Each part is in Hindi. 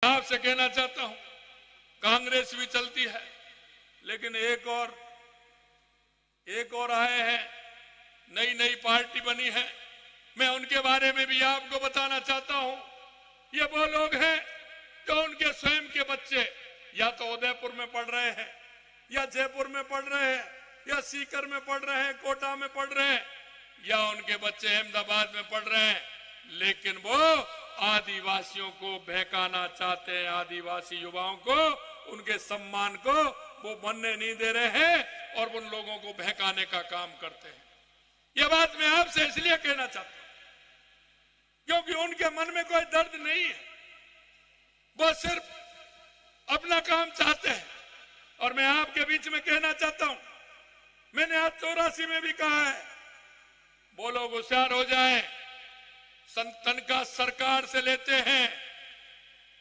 आपसे कहना चाहता हूं, कांग्रेस भी चलती है, लेकिन एक और आए हैं, नई नई पार्टी बनी है। मैं उनके बारे में भी आपको बताना चाहता हूं। ये वो लोग हैं जो उनके स्वयं के बच्चे या तो उदयपुर में पढ़ रहे हैं, या जयपुर में पढ़ रहे हैं, या सीकर में पढ़ रहे हैं, कोटा में पढ़ रहे हैं, या उनके बच्चे अहमदाबाद में पढ़ रहे हैं, लेकिन वो आदिवासियों को बहकाना चाहते हैं। आदिवासी युवाओं को, उनके सम्मान को वो बनने नहीं दे रहे हैं और उन लोगों को बहकाने का काम करते हैं। यह बात मैं आपसे इसलिए कहना चाहता हूं क्योंकि उनके मन में कोई दर्द नहीं है, वो सिर्फ अपना काम चाहते हैं। और मैं आपके बीच में कहना चाहता हूं, मैंने आज 84 में भी कहा है, वो लोग होशियार हो जाएं, तनख्वाह सरकार से लेते हैं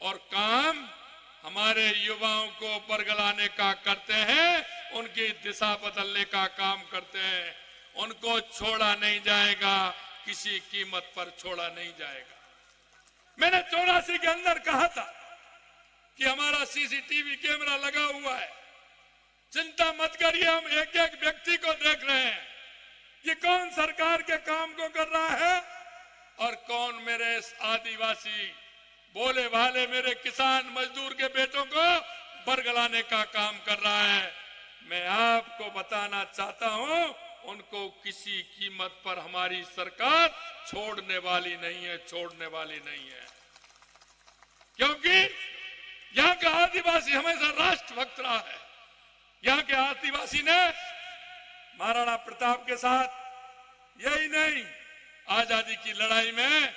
और काम हमारे युवाओं को बरगलाने का करते हैं, उनकी दिशा बदलने का काम करते हैं। उनको छोड़ा नहीं जाएगा, किसी कीमत पर छोड़ा नहीं जाएगा। मैंने 84 के अंदर कहा था कि हमारा सीसीटीवी कैमरा लगा हुआ है, चिंता मत करिए, हम एक एक व्यक्ति को देख रहे हैं कि कौन सरकार के काम को कर रहा है और कौन मेरे आदिवासी बोले वाले मेरे किसान मजदूर के बेटों को बरगलाने का काम कर रहा है। मैं आपको बताना चाहता हूं, उनको किसी कीमत पर हमारी सरकार छोड़ने वाली नहीं है, छोड़ने वाली नहीं है। क्योंकि यहाँ का आदिवासी हमेशा राष्ट्रभक्त रहा है। यहाँ के आदिवासी ने महाराणा प्रताप के साथ यही नहीं, आजादी की लड़ाई में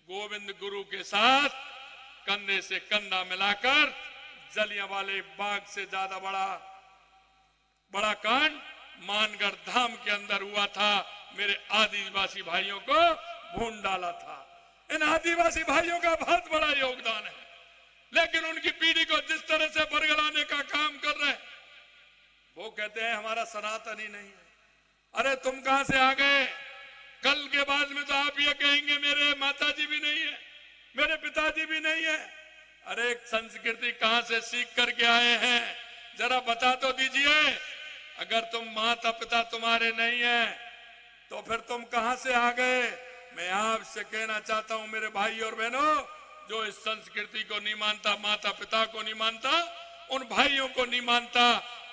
गोविंद गुरु के साथ कंधे से कंधा मिलाकर जलियांवाले बाग से ज्यादा बड़ा कांड मानगढ़ धाम के अंदर हुआ था। मेरे आदिवासी भाइयों को भून डाला था। इन आदिवासी भाइयों का बहुत बड़ा योगदान है, लेकिन उनकी पीढ़ी को जिस तरह से बरगलाने का काम कर रहे हैं, वो कहते हैं हमारा सनातन ही नहीं है। अरे तुम कहां से आ गए? कल के बाद में तो आप ये कहेंगे मेरे माताजी भी नहीं है, मेरे पिताजी भी नहीं है। अरे संस्कृति कहां से सीख करके आए हैं, जरा बता तो दीजिए। अगर तुम माता पिता तुम्हारे नहीं है तो फिर तुम कहां से आ गए? मैं आपसे कहना चाहता हूं मेरे भाई और बहनों, जो इस संस्कृति को नहीं मानता, माता पिता को नहीं मानता, उन भाइयों को नहीं मानता,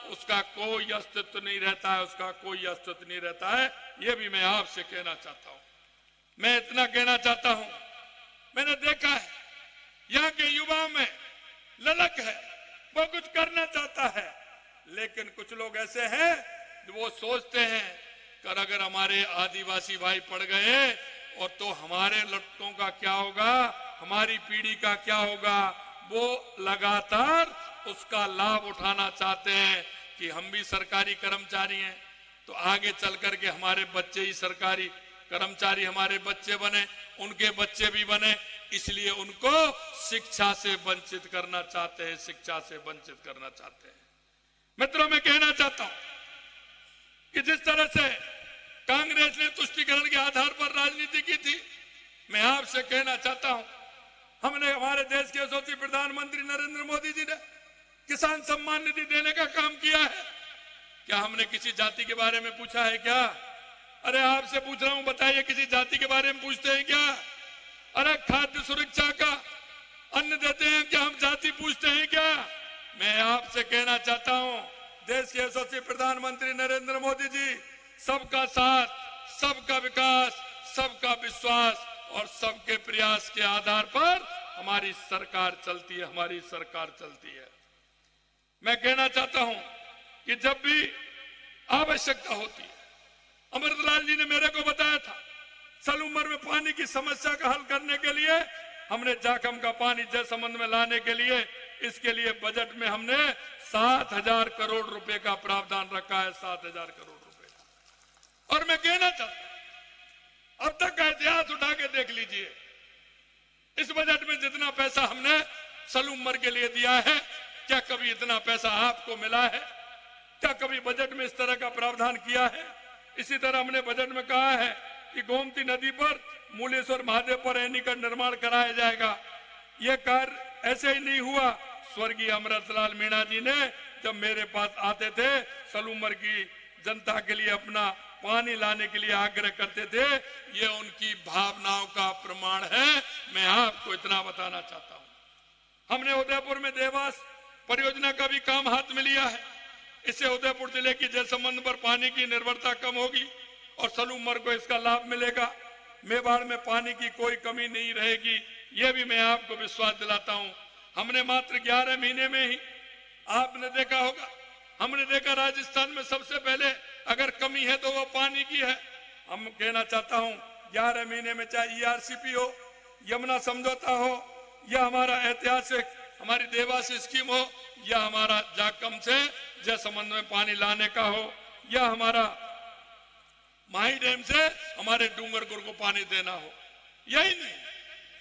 उसका कोई अस्तित्व नहीं रहता है, उसका कोई अस्तित्व नहीं रहता है। यह भी मैं आपसे कहना चाहता हूं। मैं इतना कहना चाहता हूं, मैंने देखा है यहाँ के युवाओं में ललक है, वो कुछ करना चाहता है, लेकिन कुछ लोग ऐसे हैं जो वो सोचते हैं कि अगर हमारे आदिवासी भाई पढ़ गए और तो हमारे लड़कों का क्या होगा, हमारी पीढ़ी का क्या होगा। वो लगातार उसका लाभ उठाना चाहते हैं कि हम भी सरकारी कर्मचारी हैं तो आगे चल करके हमारे बच्चे ही सरकारी कर्मचारी, हमारे बच्चे बने, उनके बच्चे भी बने। इसलिए उनको शिक्षा से वंचित करना चाहते हैं, शिक्षा से वंचित करना चाहते हैं। मित्रों, मैं कहना चाहता हूं कि जिस तरह से कांग्रेस ने तुष्टीकरण के आधार पर राजनीति की थी, मैं आपसे कहना चाहता हूं, हमने हमारे देश के यशस्वी प्रधानमंत्री नरेंद्र मोदी जी ने किसान सम्मान निधि देने का काम किया है। क्या हमने किसी जाति के बारे में पूछा है क्या? अरे आपसे पूछ रहा हूं, बताइए किसी जाति के बारे में पूछते हैं क्या? अरे खाद्य सुरक्षा का अन्न देते हैं क्या हम जाति पूछते हैं क्या? मैं आपसे कहना चाहता हूं, देश के यशस्वी प्रधानमंत्री नरेंद्र मोदी जी सबका साथ, सबका विकास, सबका विश्वास और सबके प्रयास के आधार पर हमारी सरकार चलती है, हमारी सरकार चलती है। मैं कहना चाहता हूं कि जब भी आवश्यकता होती है, अमृतलाल जी ने मेरे को बताया था, सलूमर में पानी की समस्या का हल करने के लिए हमने जाखम का पानी जल संबंध में लाने के लिए, इसके लिए बजट में हमने 7,000 करोड़ रुपए का प्रावधान रखा है, 7,000 करोड़ रुपए। और मैं कहना चाहता हूं, अब तक का इतिहास उठा के देख लीजिए, इस बजट में जितना पैसा हमने सलूमर के लिए दिया है, क्या कभी इतना पैसा आपको मिला है? क्या कभी बजट में इस तरह का प्रावधान किया है? इसी तरह हमने बजट में कहा है कि गोमती नदी पर मूलेश्वर महादेव पर एनी का निर्माण कराया जाएगा। ये कार्य ऐसे ही नहीं हुआ। स्वर्गीय अमृतलाल मीणा जी ने जब मेरे पास आते थे, सलूमर की जनता के लिए अपना पानी लाने के लिए आग्रह करते थे, ये उनकी भावनाओं का प्रमाण है। मैं आपको इतना बताना चाहता हूं। हमने उदयपुर में देवास परियोजना का भी काम हाथ में लिया है। इससे उदयपुर जिले की जल संबंध पर पानी की निर्भरता कम होगी और सलूमर को इसका लाभ मिलेगा। मेवाड़ में पानी की कोई कमी नहीं रहेगी, यह भी मैं आपको विश्वास दिलाता हूं। हमने मात्र 11 महीने में ही, आपने देखा होगा, हमने देखा राजस्थान में सबसे पहले अगर कमी है तो वो पानी की है। हम कहना चाहता हूं 11 महीने में चाहे ERCP हो, यमुना समझौता हो, या हमारा ऐतिहासिक हमारी देवास स्कीम हो, या हमारा जाकम से जल संबंध में पानी लाने का हो, या हमारा माही डैम से हमारे डूंगरपुर को पानी देना हो। यही नहीं,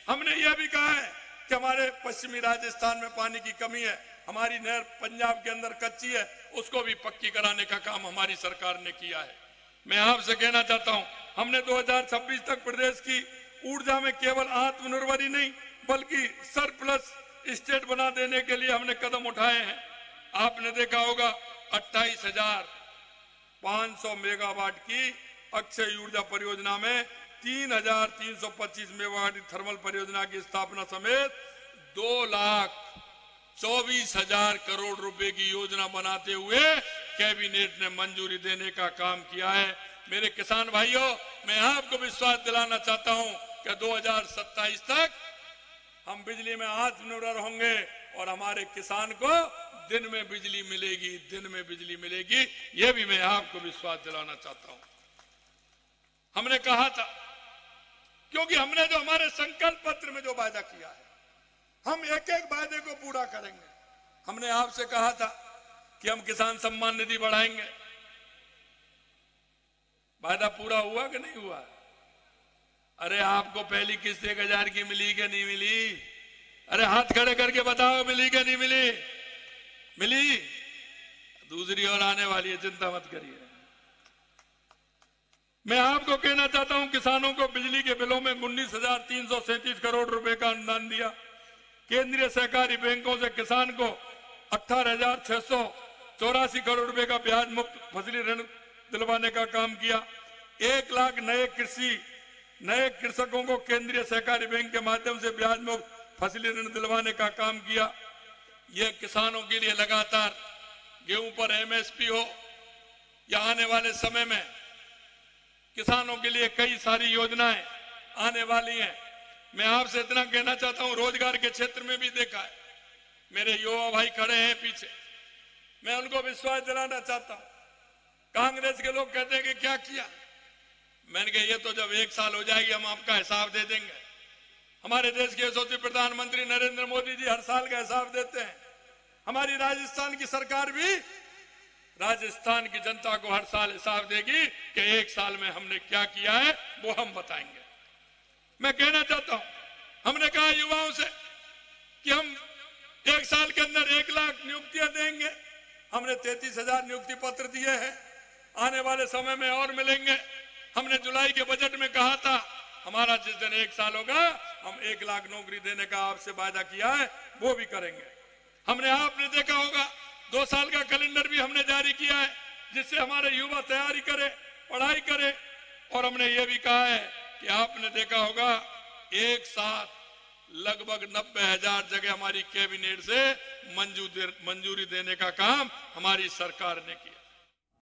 हमने यह भी कहा है कि हमारे पश्चिमी राजस्थान में पानी की कमी है, हमारी नहर पंजाब के अंदर कच्ची है, उसको भी पक्की कराने का काम हमारी सरकार ने किया है। मैं आपसे कहना चाहता हूं, हमने 2026 तक प्रदेश की ऊर्जा में केवल आत्मनिर्भर ही नहीं बल्कि सरप्लस स्टेट बना देने के लिए हमने कदम उठाए हैं। आपने देखा होगा 28,500 मेगावाट की अक्षय ऊर्जा परियोजना में 3,325 मेगावाट थर्मल परियोजना की स्थापना समेत 2,24,000 करोड़ रुपए की योजना बनाते हुए कैबिनेट ने मंजूरी देने का काम किया है। मेरे किसान भाइयों, मैं आपको विश्वास दिलाना चाहता हूं कि 2027 तक हम बिजली में आत्मनिर्भर होंगे और हमारे किसान को दिन में बिजली मिलेगी, दिन में बिजली मिलेगी। यह भी मैं आपको विश्वास दिलाना चाहता हूं। हमने कहा था, क्योंकि हमने जो हमारे संकल्प पत्र में जो वादा किया है, हम एक एक वादे को पूरा करेंगे। हमने आपसे कहा था कि हम किसान सम्मान निधि बढ़ाएंगे। वादा पूरा हुआ कि नहीं हुआ? अरे आपको पहली किस्त 1,000 की मिली कि नहीं मिली? अरे हाथ खड़े करके बताओ, मिली कि नहीं मिली? मिली। दूसरी ओर आने वाली है, चिंता मत करिए। मैं आपको कहना चाहता हूं, किसानों को बिजली के बिलों में 19,337 करोड़ रुपए का अनुदान दिया। केंद्रीय सहकारी बैंकों से किसान को 18,684 करोड़ रुपए का ब्याज मुक्त फसली ऋण दिलवाने का काम किया। 1 लाख नए कृषकों को केंद्रीय सहकारी बैंक के माध्यम से ब्याज मुक्त फसली ऋण दिलवाने का काम किया। यह किसानों के लिए लगातार गेहूं पर MSP हो या आने वाले समय में किसानों के लिए कई सारी योजनाएं आने वाली हैं। मैं आपसे इतना कहना चाहता हूं, रोजगार के क्षेत्र में भी देखा है। मेरे युवा भाई खड़े हैं पीछे, मैं उनको विश्वास दिलाना चाहता हूं। कांग्रेस के लोग कहते हैं कि क्या किया। मैंने कहा ये तो जब 1 साल हो जाएगी हम आपका हिसाब दे देंगे। हमारे देश के यशस्वी प्रधानमंत्री नरेंद्र मोदी जी हर साल का हिसाब देते हैं। हमारी राजस्थान की सरकार भी राजस्थान की जनता को हर साल हिसाब देगी कि 1 साल में हमने क्या किया है, वो हम बताएंगे। मैं कहना चाहता हूं, हमने कहा युवाओं से कि हम 1 साल के अंदर 1 लाख नियुक्तियां देंगे। हमने 33,000 नियुक्ति पत्र दिए हैं, आने वाले समय में और मिलेंगे। हमने जुलाई के बजट में कहा था, हमारा जिस दिन 1 साल होगा हम 1 लाख नौकरी देने का आपसे वादा किया है, वो भी करेंगे। हमने, आपने देखा होगा, 2 साल का कैलेंडर भी हमने जारी किया है, जिससे हमारे युवा तैयारी करे, पढ़ाई करे। और हमने ये भी कहा है कि आपने देखा होगा, एक साथ लगभग 90,000 जगह हमारी कैबिनेट से मंजूरी देने का काम हमारी सरकार ने किया।